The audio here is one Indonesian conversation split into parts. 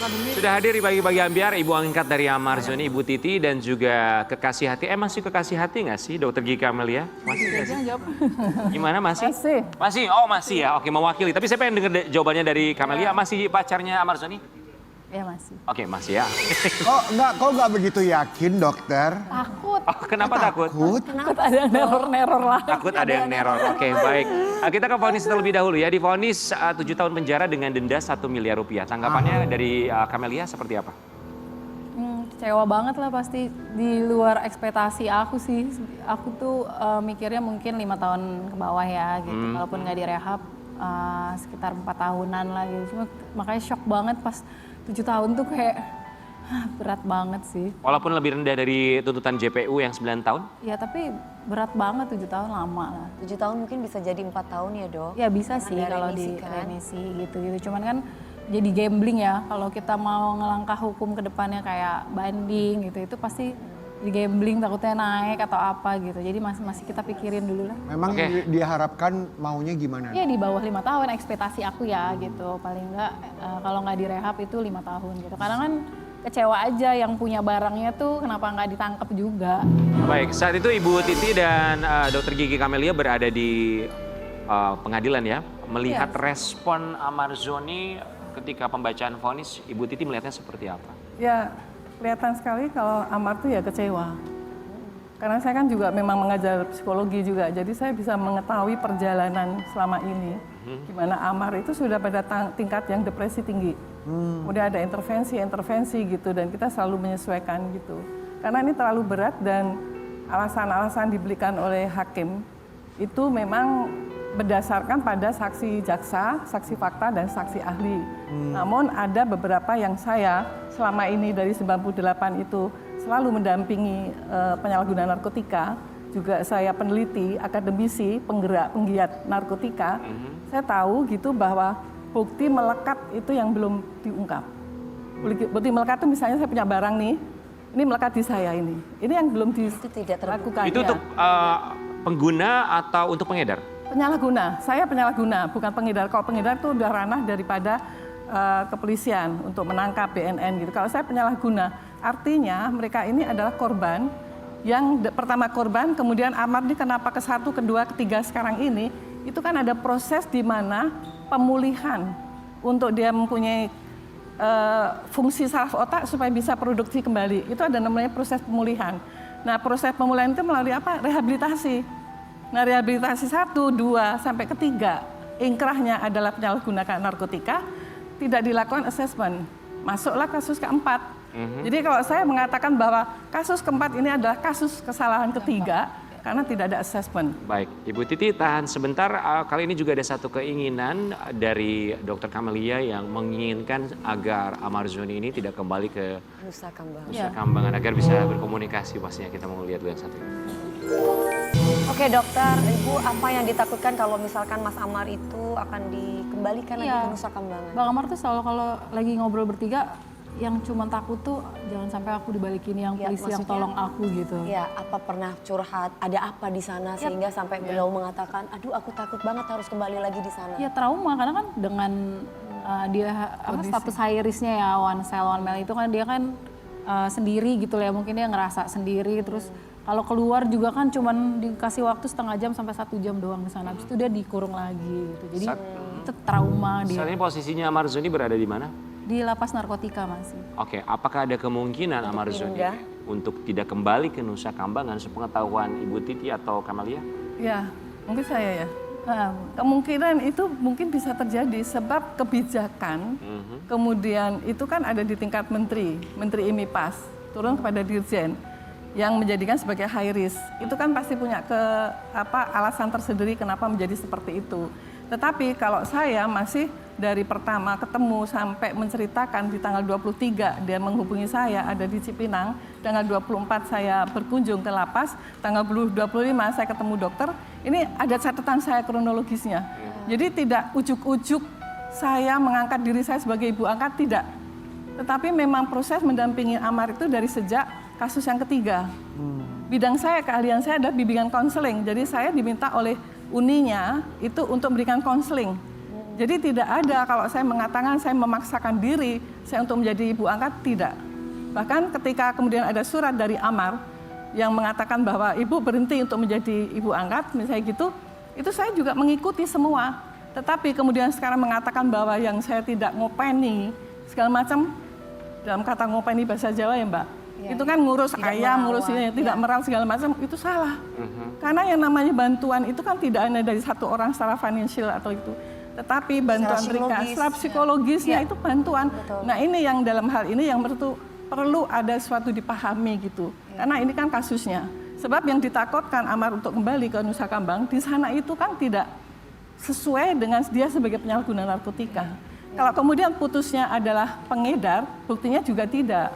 Sudah hadir di Pagi-Pagi Ambiar, Ibu angkat dari Amar Zoni, Ibu Titi, dan juga kekasih hati. Masih kekasih hati nggak sih, Dokter Gigi Kamelia? Masih nggak sih? Gimana, masih? Masih. Masih? Oh, masih ya. Oke, mewakili. Tapi saya pengen dengar jawabannya dari Kamelia. Masih pacarnya Amar Zoni? Ya masih. Oke, masih ya. Kok nggak begitu yakin, dokter? Takut. Oh, kenapa takut? Takut ada yang neror-neror lah. Takut ada yang neror. Oke, baik. Kita ke vonis terlebih dahulu ya. Divonis 7 tahun penjara dengan denda 1 miliar rupiah. Tanggapannya dari Kamelia seperti apa? Kecewa banget lah pasti, di luar ekspektasi aku sih. Aku tuh mikirnya mungkin 5 tahun ke bawah ya gitu. Kalaupun nggak direhab sekitar 4 tahunan lah gitu. Cuma makanya shock banget pas 7 tahun tuh kayak berat banget sih. Walaupun lebih rendah dari tuntutan JPU yang 9 tahun? Ya tapi berat banget, 7 tahun lama lah. 7 tahun mungkin bisa jadi 4 tahun ya, Dok? Ya bisa sih Ada kalau remisi di kan? remisi gitu-gitu. Cuman kan jadi gambling ya, kalau kita mau ngelangkah hukum ke depannya kayak banding gitu, itu pasti di gambling takutnya naik atau apa gitu. Jadi masih kita pikirin dulu lah. Memang diharapkan maunya gimana? Ya di bawah 5 tahun ekspektasi aku ya gitu. Paling enggak kalau nggak direhab itu 5 tahun gitu. Karena kan kecewa aja yang punya barangnya tuh kenapa nggak ditangkap juga. Baik, saat itu Ibu Titi dan Dokter Gigi Kamelia berada di pengadilan ya. Melihat respon Amar Zoni ketika pembacaan vonis, Ibu Titi melihatnya seperti apa? Ya, kelihatan sekali kalau Amar tuh ya kecewa. Karena saya kan juga memang mengajar psikologi juga, jadi saya bisa mengetahui perjalanan selama ini. Gimana Amar itu sudah pada tingkat yang depresi tinggi. Kemudian ada intervensi gitu, dan kita selalu menyesuaikan gitu. Karena ini terlalu berat dan alasan-alasan diberikan oleh hakim itu memang berdasarkan pada saksi jaksa, saksi fakta, dan saksi ahli. Namun ada beberapa yang saya selama ini dari 98 itu selalu mendampingi penyalahgunaan narkotika, juga saya peneliti, akademisi, penggiat narkotika. Saya tahu gitu bahwa bukti melekat itu yang belum diungkap. Bukti melekat itu misalnya saya punya barang nih, ini melekat di saya ini yang belum dilakukan. Itu untuk pengguna atau untuk pengedar? Penyalahguna, saya penyalahguna, bukan pengedar. Kalau pengedar itu udah ranah daripada kepolisian untuk menangkap BNN gitu. Kalau saya penyalahguna, artinya mereka ini adalah korban yang pertama korban, kemudian Amar ini kenapa ke 1, kedua, ketiga sekarang ini, itu kan ada proses di mana pemulihan untuk dia mempunyai fungsi saraf otak supaya bisa produksi kembali. Itu ada namanya proses pemulihan. Nah, proses pemulihan itu melalui apa? Rehabilitasi. Nah, rehabilitasi 1, 2, sampai ketiga, ingkrahnya adalah penyalahgunaan narkotika, tidak dilakukan assessment. Masuklah kasus keempat. Jadi kalau saya mengatakan bahwa kasus keempat ini adalah kasus kesalahan ketiga, karena tidak ada assessment. Baik, Ibu Titi tahan sebentar. Kali ini juga ada satu keinginan dari Dokter Kamelia yang menginginkan agar Amar Zoni ini tidak kembali ke Nusa Kambangan. Nusa Kambangan agar bisa berkomunikasi pastinya. Kita mau lihat dulu yang satu ini. Oke, Dokter, Ibu apa yang ditakutkan kalau misalkan Mas Amar itu akan dikembalikan lagi ke Nusa Kambangan? Bang Amar tuh selalu kalau lagi ngobrol bertiga, yang cuma takut tuh jangan sampai aku dibalikin yang polisi yang tolong aku gitu. Ya, apa pernah curhat, ada apa di sana sehingga sampai beliau mengatakan, aduh aku takut banget harus kembali lagi di sana. Ya trauma, karena kan dengan dia status high risk-nya ya, one cell, one male itu kan dia kan sendiri gitu lah ya, mungkin dia ngerasa sendiri, terus kalau keluar juga kan cuman dikasih waktu setengah jam sampai 1 jam doang di sana, habis itu dia dikurung lagi gitu. Jadi itu trauma dia. Saat ini posisinya Amar Zoni berada di mana? Di lapas narkotika masih. Oke, apakah ada kemungkinan Amar Zoni untuk tidak kembali ke Nusa Kambangan sepengetahuan Ibu Titi atau Kamelia? Ya, mungkin saya ya. Kemungkinan itu mungkin bisa terjadi sebab kebijakan, kemudian itu kan ada di tingkat menteri IMIPAS, turun kepada dirjen yang menjadikan sebagai high risk. Itu kan pasti punya alasan tersendiri kenapa menjadi seperti itu. Tetapi kalau saya masih dari pertama ketemu sampai menceritakan di tanggal 23 dia menghubungi saya ada di Cipinang, tanggal 24 saya berkunjung ke lapas, tanggal 25 saya ketemu dokter, ini ada catatan saya kronologisnya. Jadi tidak ujuk-ujuk saya mengangkat diri saya sebagai ibu angkat, tidak. Tetapi memang proses mendampingi Amar itu dari sejak kasus yang ketiga. Bidang saya, keahlian saya adalah bimbingan konseling, jadi saya diminta oleh Uninya itu untuk memberikan konseling Jadi tidak ada kalau saya mengatakan saya memaksakan diri saya untuk menjadi ibu angkat, tidak. Bahkan ketika kemudian ada surat dari Amar yang mengatakan bahwa ibu berhenti untuk menjadi ibu angkat, misalnya gitu, itu saya juga mengikuti semua. Tetapi kemudian sekarang mengatakan bahwa yang saya tidak ngopeni segala macam, dalam kata ngopeni bahasa Jawa ya Mbak, itu kan ngurus ayam, ngurus ini, tidak merawat segala macam, itu salah. Karena yang namanya bantuan itu kan tidak hanya dari satu orang secara financial atau itu, tetapi bantuan mereka secara psikologisnya itu bantuan. Betul. Nah ini yang dalam hal ini yang perlu ada suatu dipahami gitu. Karena ini kan kasusnya. Sebab yang ditakutkan Amar untuk kembali ke Nusa Kambang, di sana itu kan tidak sesuai dengan dia sebagai penyalahguna narkotika. Kalau kemudian putusnya adalah pengedar, buktinya juga tidak.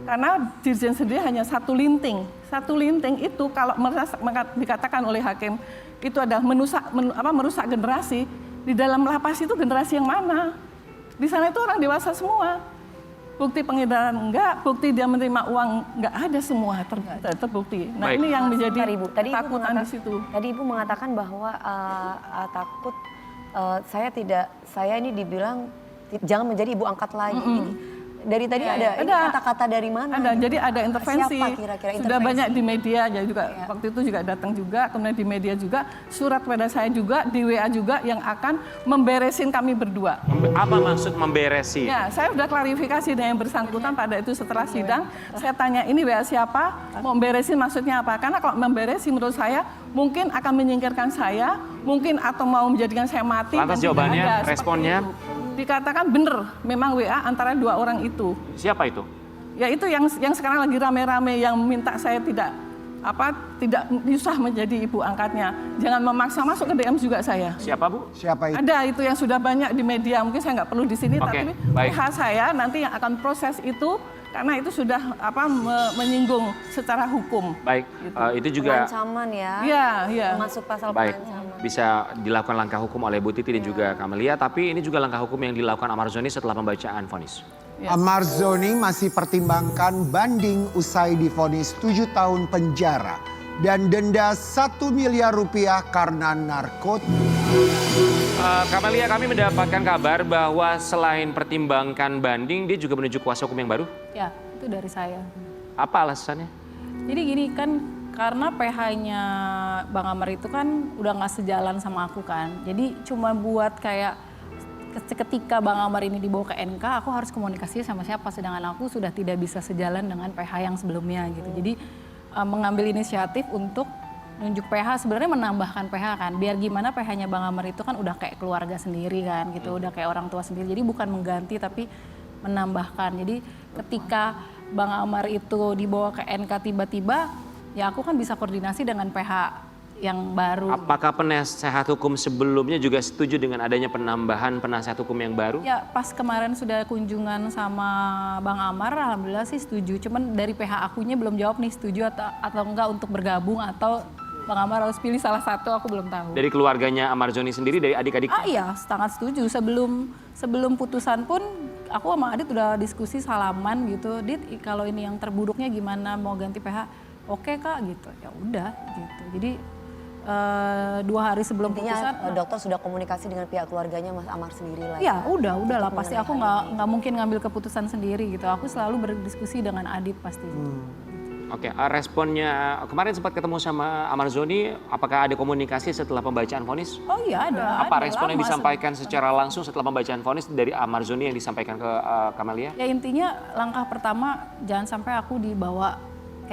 Karena Dirjen sendiri hanya satu linting. Satu linting itu kalau dikatakan oleh hakim itu adalah merusak generasi, di dalam lapas itu generasi yang mana? Di sana itu orang dewasa semua. Bukti pengedaran enggak, bukti dia menerima uang enggak ada, semua terbukti. Nah Baik. ini yang menjadi Tadi ketakutan di situ. Tadi Ibu mengatakan bahwa takut saya ini dibilang jangan menjadi ibu angkat lagi. Ini dari tadi ada kata-kata dari mana? Ada, jadi ada intervensi. Siapa kira-kira Sudah intervensi? banyak di media, jadi juga waktu itu juga datang juga, kemudian di media juga, surat pada saya juga, di WA juga yang akan memberesin kami berdua. Apa maksud memberesi? Ya, saya sudah klarifikasi dengan yang bersangkutan pada itu setelah sidang. Saya tanya ini WA siapa, mau beresin maksudnya apa? Karena kalau memberesi menurut saya mungkin akan menyingkirkan saya, mungkin atau mau menjadikan saya mati. Lantas dan tidak jawabannya, ada seperti responnya? itu. Dikatakan benar, memang WA antara dua orang itu. Siapa itu? Ya itu yang sekarang lagi rame-rame yang minta saya tidak usah menjadi ibu angkatnya. Jangan memaksa, masuk ke DM juga saya. Siapa Bu? Siapa itu? Ada itu yang sudah banyak di media, mungkin saya nggak perlu di sini, Oke, tapi baik. pihak saya nanti yang akan proses itu karena itu sudah menyinggung secara hukum. Baik, itu juga Pengancaman ya. Iya. Masuk pasal baik. pengancaman. Bisa dilakukan langkah hukum oleh Bu Titi dan juga Kamelia, tapi ini juga langkah hukum yang dilakukan Amar Zoni setelah pembacaan vonis. Amar Zoni masih pertimbangkan banding usai divonis 7 tahun penjara dan denda 1 miliar rupiah karena narkotika. Kamelia, kami mendapatkan kabar bahwa selain pertimbangkan banding, dia juga menunjuk kuasa hukum yang baru. Ya, itu dari saya. Apa alasannya? Jadi gini kan, karena PH-nya Bang Amar itu kan udah nggak sejalan sama aku kan. Jadi cuma buat kayak ketika Bang Amar ini dibawa ke NK, aku harus komunikasi sama siapa. Sedangkan aku sudah tidak bisa sejalan dengan PH yang sebelumnya gitu. Jadi mengambil inisiatif untuk nunjuk PH, sebenarnya menambahkan PH kan. Biar gimana PH-nya Bang Amar itu kan udah kayak keluarga sendiri kan gitu. Udah kayak orang tua sendiri. Jadi bukan mengganti tapi menambahkan. Jadi ketika Bang Amar itu dibawa ke NK tiba-tiba, ya aku kan bisa koordinasi dengan PH yang baru. Apakah penasehat hukum sebelumnya juga setuju dengan adanya penambahan penasehat hukum yang baru? Ya pas kemarin sudah kunjungan sama Bang Amar, alhamdulillah sih setuju. Cuman dari PH akunya belum jawab nih setuju atau enggak untuk bergabung, atau Bang Amar harus pilih salah satu, aku belum tahu. Dari keluarganya Amar Zoni sendiri, dari adik-adik? Iya, sangat setuju. Sebelum putusan pun aku sama Adit udah diskusi salaman gitu. Dit, kalau ini yang terburuknya gimana, mau ganti PH? Oke Kak gitu. Ya udah gitu. Jadi 2 hari sebelum putusan. Intinya dokter sudah komunikasi dengan pihak keluarganya Mas Amar sendiri lah. Ya udah lah, pasti mengenai aku hal ini. nggak mungkin ngambil keputusan sendiri gitu. Aku selalu berdiskusi dengan Adit pasti. Oke, responnya kemarin sempat ketemu sama Amar Zoni, apakah ada komunikasi setelah pembacaan vonis? Oh iya ada. Apa ada respon yang lama disampaikan secara langsung setelah pembacaan vonis dari Amar Zoni yang disampaikan ke Kamelia? Ya intinya langkah pertama jangan sampai aku dibawa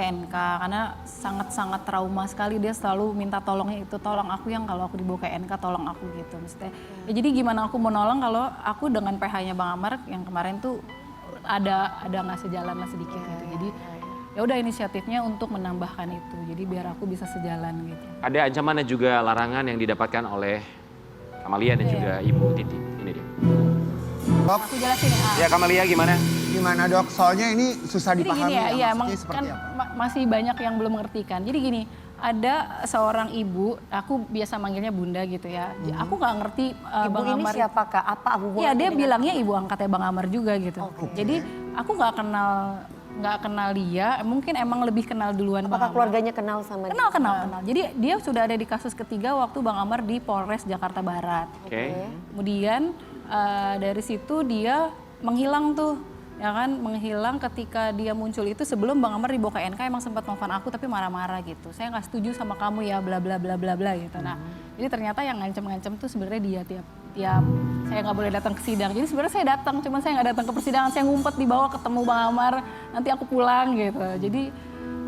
ke NK karena sangat-sangat trauma sekali. Dia selalu minta tolongnya itu, tolong aku yang kalau aku dibawa ke NK tolong aku gitu. Maksudnya, ya jadi gimana aku mau nolong kalau aku dengan PH-nya Bang Amar yang kemarin tuh ada nggak sejalan lah sedikit gitu. Jadi ya udah inisiatifnya untuk menambahkan itu. Jadi biar aku bisa sejalan gitu. Ada ancaman dan juga larangan yang didapatkan oleh Kamelia dan juga Ibu Titi. Ini dia. Dok, Aku jelasin ya. Ya Kamelia gimana? gimana dok? Soalnya ini susah Jadi dipahami gini ya, iya emang maksudnya seperti kan apa? masih banyak yang belum mengerti kan. Jadi gini, ada seorang ibu, aku biasa manggilnya Bunda gitu ya. Aku nggak ngerti Ibu Bang ini Amar. siapakah? Apa hubungannya? Iya dia dengan- bilangnya ibu angkatnya Bang Amar juga gitu. Oke. Jadi aku nggak kenal nggak kenal dia, mungkin emang lebih kenal duluan Bang Apakah Amar. keluarganya kenal sama dia? Kenal. Jadi dia sudah ada di kasus ketiga waktu Bang Amar di Polres Jakarta Barat. Oke. Kemudian dari situ dia menghilang tuh, ya kan, menghilang ketika dia muncul itu sebelum Bang Amar dibawa ke NK emang sempat nelfon aku tapi marah-marah gitu. Saya nggak setuju sama kamu ya bla bla bla bla bla gitu. Nah, jadi ternyata yang ngancem-ngancem tuh sebenarnya dia tiap saya nggak boleh datang ke sidang. Jadi sebenarnya saya datang, cuman saya nggak datang ke persidangan. Saya ngumpet di bawah ketemu Bang Amar, nanti aku pulang gitu. Jadi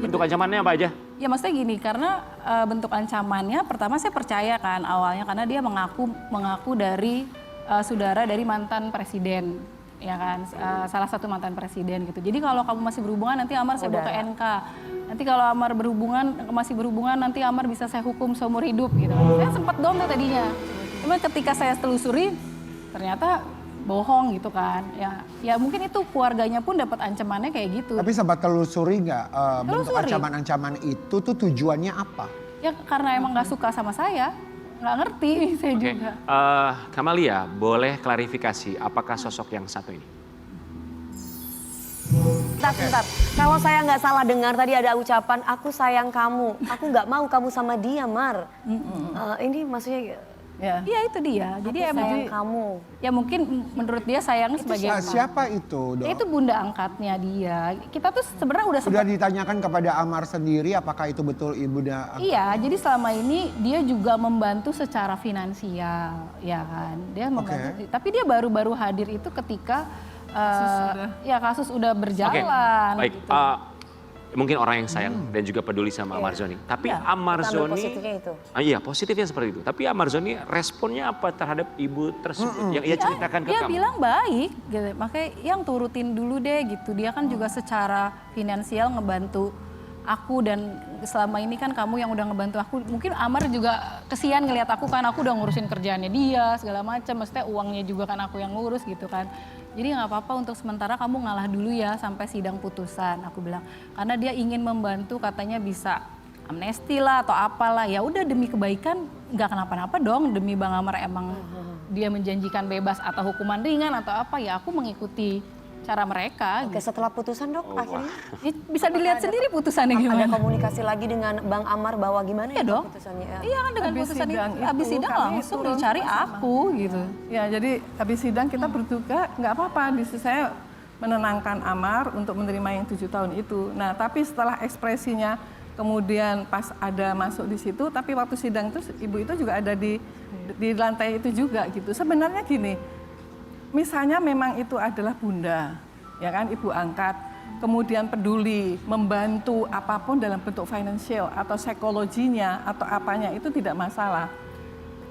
Bentuk ancamannya apa aja? ya maksudnya gini, karena bentuk ancamannya pertama saya percaya kan awalnya karena dia mengaku dari saudara dari mantan presiden, ya kan, salah satu mantan presiden gitu. Jadi kalau kamu masih berhubungan nanti Amar saya bawa ke NK. Nanti kalau Amar masih berhubungan nanti Amar bisa saya hukum seumur hidup gitu. Saya sempat dong tuh tadinya. Cuma ketika saya telusuri ternyata bohong gitu kan. Ya mungkin itu keluarganya pun dapat ancamannya kayak gitu. Tapi sempat telusuri nggak bentuk Telusuri. ancaman-ancaman itu tuh tujuannya apa? Ya karena emang nggak suka sama saya, nggak ngerti saya Oke. juga. Kamalia, boleh klarifikasi apakah sosok yang satu ini? Bentar. Kalau saya nggak salah dengar tadi ada ucapan, aku sayang kamu. Aku nggak mau kamu sama dia, Mar. Ini maksudnya Ya. Iya itu dia. Jadi aku emang sayang kamu. ya mungkin menurut dia sayangnya sebagai emak. Siapa itu, Dok? Ya, itu bunda angkatnya dia. Kita tuh sebenarnya udah Sudah sempat. ditanyakan kepada Amar sendiri apakah itu betul ibunda? Iya, jadi selama ini dia juga membantu secara finansial, ya kan. Dia membantu. Tapi dia baru-baru hadir itu ketika kasus udah Oke, berjalan. baik. Gitu. Mungkin orang yang sayang dan juga peduli sama Amar Zoni. Tapi Amar Kita ambil Zoni, positifnya itu. iya positifnya seperti itu. Tapi Amar Zoni responnya apa terhadap ibu tersebut yang ia ceritakan ke Dia kamu? bilang baik, gitu. Makanya yang turutin dulu deh gitu. Dia kan juga secara finansial ngebantu aku dan selama ini kan kamu yang udah ngebantu aku. Mungkin Amar juga kesian ngelihat aku kan aku udah ngurusin kerjaannya dia segala macam. Maksudnya uangnya juga kan aku yang ngurus gitu kan. Jadi nggak apa-apa untuk sementara kamu ngalah dulu ya sampai sidang putusan, aku bilang. Karena dia ingin membantu katanya bisa amnesti lah atau apalah. Ya udah demi kebaikan nggak kenapa-napa dong, demi Bang Amar emang dia menjanjikan bebas atau hukuman ringan atau apa ya aku mengikuti cara mereka. Oke, setelah putusan dok, akhirnya Ya, bisa dilihat sendiri putusannya ada gimana. komunikasi lagi dengan Bang Amar bahwa gimana Iya ya dong. putusannya? Iya kan dengan Habis putusan sidang itu, habis itu, sidang kami langsung turun dicari bersama. aku gitu. Ya, jadi habis sidang kita berduka, nggak apa-apa. Di situ saya menenangkan Amar untuk menerima yang 7 tahun itu. Nah, tapi setelah ekspresinya kemudian pas ada masuk di situ, tapi waktu sidang itu ibu itu juga ada di lantai itu juga gitu. Sebenarnya gini, misalnya memang itu adalah bunda, ya kan, ibu angkat, kemudian peduli, membantu apapun dalam bentuk financial atau psikologinya atau apanya itu tidak masalah.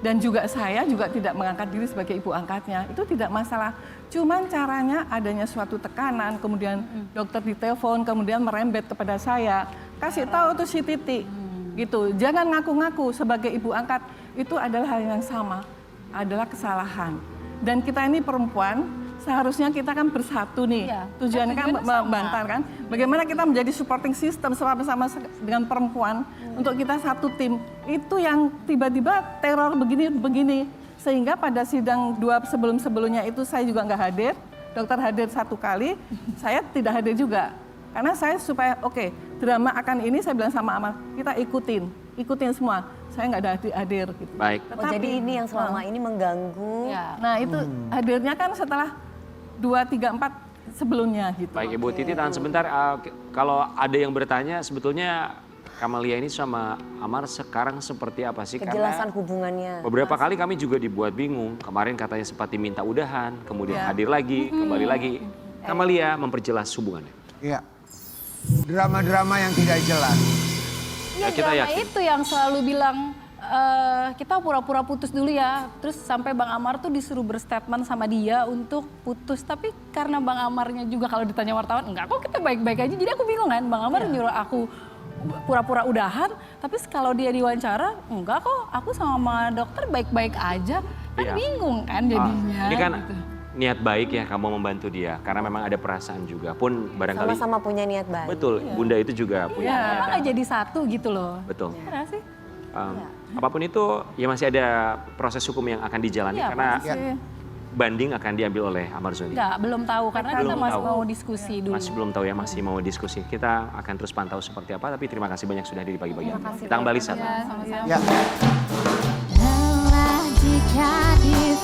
Dan juga saya juga tidak mengangkat diri sebagai ibu angkatnya, itu tidak masalah. Cuman caranya adanya suatu tekanan, kemudian dokter ditelepon, kemudian merembet kepada saya, kasih tahu tuh si Titi, gitu. Jangan ngaku-ngaku sebagai ibu angkat, itu adalah hal yang sama, adalah kesalahan. Dan kita ini perempuan, seharusnya kita kan bersatu nih, Iya, tujuannya kan tujuannya sama. membantar kan. Bagaimana kita menjadi supporting system sama-sama dengan perempuan untuk kita satu tim. Itu yang tiba-tiba teror begini. Sehingga pada sidang 2 sebelum-sebelumnya itu saya juga nggak hadir, dokter hadir 1 kali, saya tidak hadir juga. Karena saya supaya oke, drama akan ini saya bilang sama Amar, kita ikutin semua. Saya nggak ada hadir gitu. Baik. Oh, jadi ini yang selama ini mengganggu. Ya. Nah itu hadirnya kan setelah 2, 3, 4 sebelumnya gitu. Baik Ibu Titi, tahan sebentar. Kalau ada yang bertanya sebetulnya Kamalia ini sama Amar sekarang seperti apa sih? Kejelasan hubungannya. Beberapa kali kami juga dibuat bingung. Kemarin katanya sempat diminta udahan, kemudian hadir lagi, kembali lagi. Kamalia memperjelas hubungannya. Iya. Drama-drama yang tidak jelas. Iya, kita drama yakin. itu yang selalu bilang kita pura-pura putus dulu ya. Terus sampai Bang Amar tuh disuruh berstatement sama dia untuk putus. Tapi karena Bang Amarnya juga kalau ditanya wartawan, enggak kok kita baik-baik aja. Jadi aku bingung kan, Bang Amar nyuruh aku pura-pura udahan. Tapi kalau dia diwawancara, enggak kok aku sama dokter baik-baik aja. Kan Iya. bingung kan jadinya. Ini kan gitu. niat baik ya kamu membantu dia. Karena memang ada perasaan juga. Pun barangkali, Sama-sama punya niat baik. betul, Bunda itu juga punya niat. Emang nggak jadi satu gitu loh. Betul. Benar sih? Apapun itu ya masih ada proses hukum yang akan dijalani Iya, karena Pasti. banding akan diambil oleh Amarzoni? Enggak, belum tahu karena kita Belum masih tahu. mau diskusi dulu. Masih belum tahu ya, masih mau diskusi. Kita akan terus pantau seperti apa, tapi terima kasih banyak sudah hadir di pagi-pagi. Kita kembali saat lagi. Ya. Lelah jika di